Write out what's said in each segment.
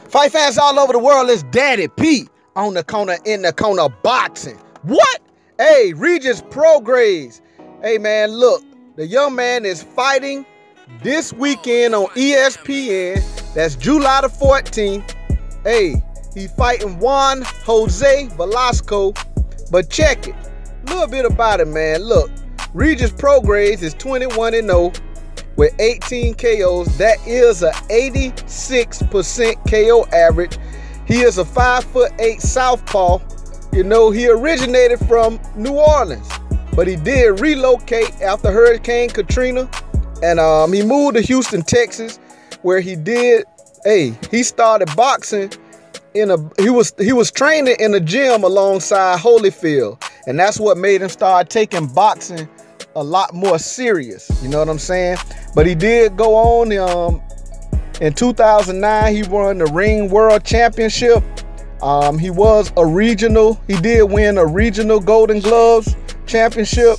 Fight fans all over the world, it's Daddy P on the corner, in the corner boxing. What? Hey, Regis Prograis. Hey man, look, the young man is fighting this weekend on ESPN. That's July the 14th. Hey, he's fighting Juan Jose Velasco. But check it, a little bit about it, man. Look, Regis Prograis is 21-0 with 18 KOs. That is a 86% KO average. He is a 5'8" southpaw. You know, he originated from New Orleans, but he did relocate after Hurricane Katrina, and he moved to Houston, Texas, where he started boxing he was training in a gym alongside Holyfield, and that's what made him start taking boxing a lot more serious. You know what I'm saying? But he did go on in 2009. He won the Ring World Championship. He was a regional. He did win a regional Golden Gloves championship,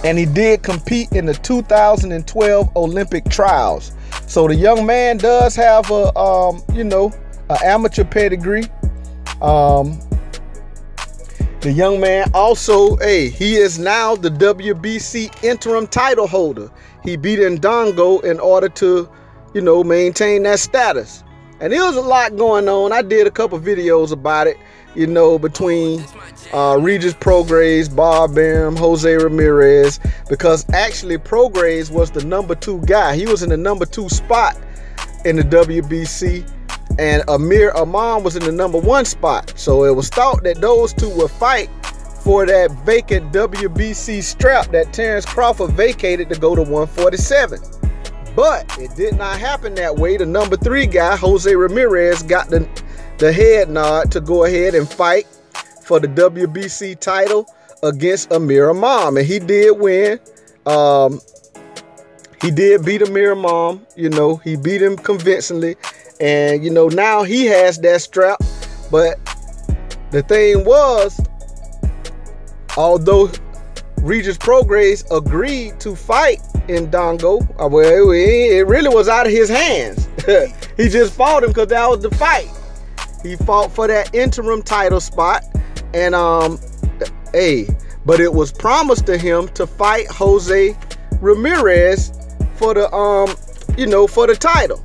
and he did compete in the 2012 Olympic trials. So the young man does have an amateur pedigree. The young man also, he is now the WBC interim title holder. He beat Ndongo in order to, maintain that status. And there was a lot going on. I did a couple videos about it, between Regis Prograis, Barbaram, Jose Ramirez, because actually Prograis was the #2 guy. He was in the #2 spot in the WBC, and Amir Imam was in the #1 spot. So it was thought that those two would fight for that vacant WBC strap that Terrence Crawford vacated to go to 147. But it did not happen that way. The #3 guy, Jose Ramirez, got the head nod to go ahead and fight for the WBC title against Amir Imam. And he did win. He did beat Amir Imam. He beat him convincingly. And, now he has that strap. But the thing was, although Regis Prograis agreed to fight Ndongo, it really was out of his hands. He just fought him because that was the fight. He fought for that interim title spot, and but it was promised to him to fight Jose Ramirez for the for the title.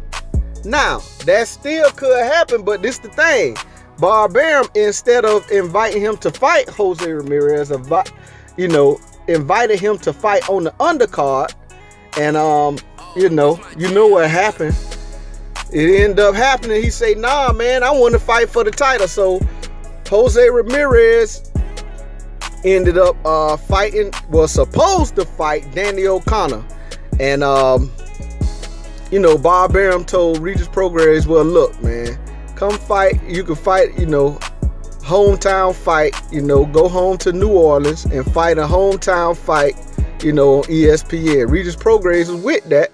Now that still could happen, but this the thing. Barbaram, instead of inviting him to fight Jose Ramirez, invited him to fight on the undercard. And you know what happened. It ended up happening. He said, nah, man, I want to fight for the title. So Jose Ramirez ended up was supposed to fight Danny O'Connor. And Barbaram told Regis Prograis, well, look, man, come fight. You can fight, hometown fight, go home to New Orleans and fight a hometown fight, on ESPN. Regis Prograis was with that.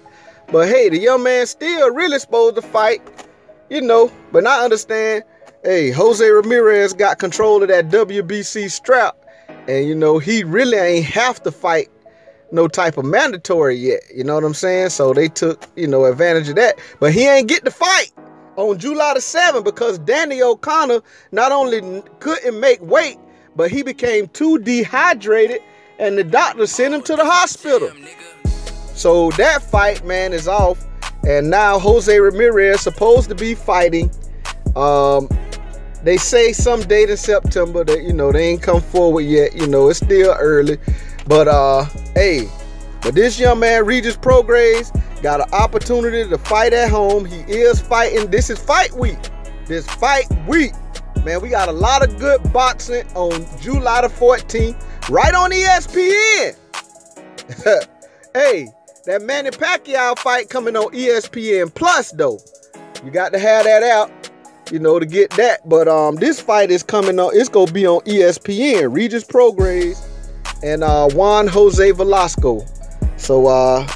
But hey, the young man still really supposed to fight, but I understand, Jose Ramirez got control of that WBC strap, and he really ain't have to fight no type of mandatory yet, you know what I'm saying? So they took, advantage of that. But he ain't get to fight on July the 7th because Danny O'Connor not only couldn't make weight, but he became too dehydrated, and the doctor sent him to the hospital. So that fight, man, is off. And now Jose Ramirez supposed to be fighting. They say some date in September that, they ain't come forward yet. It's still early. But, but this young man, Regis Prograis, got an opportunity to fight at home. He is fighting. This is fight week. Man, we got a lot of good boxing on July the 14th, right on ESPN. That Manny Pacquiao fight coming on ESPN Plus, though. You got to have that out, to get that. But this fight is coming on. It's going to be on ESPN. Regis Prograis and Juan Jose Velasco. So,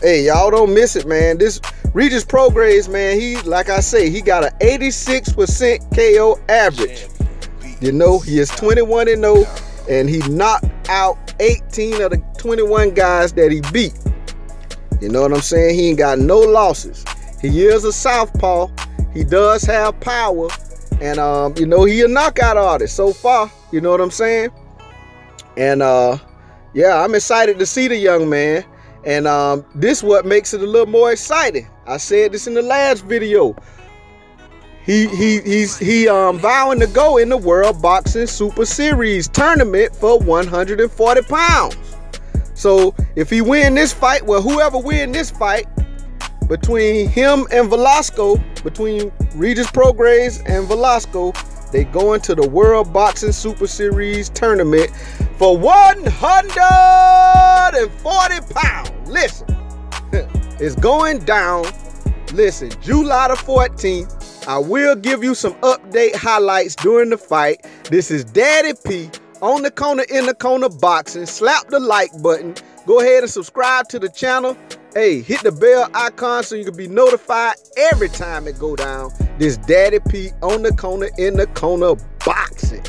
y'all don't miss it, man. This Regis Prograis, man, like I say, he got an 86% KO average. He is 21-0, and he knocked out 18 of the 21 guys that he beat. You know what I'm saying? He ain't got no losses. He is a southpaw. He does have power. And, you know, he a knockout artist so far. You know what I'm saying? And, yeah, I'm excited to see the young man. And this what makes it a little more exciting. I said this in the last video. He's vowing to go in the World Boxing Super Series tournament for 140 pounds. So if he win this fight, well, whoever win this fight between him and Velasco, between Regis Prograis and Velasco, they go into the World Boxing Super Series tournament for 140 pounds. Listen, it's going down. Listen, July the 14th. I will give you some update highlights during the fight. This is Daddy P on the corner, in the corner boxing. Slap the like button. Go ahead and subscribe to the channel. Hey, hit the bell icon so you can be notified every time it go down. This Daddy P on the corner, in the corner boxing.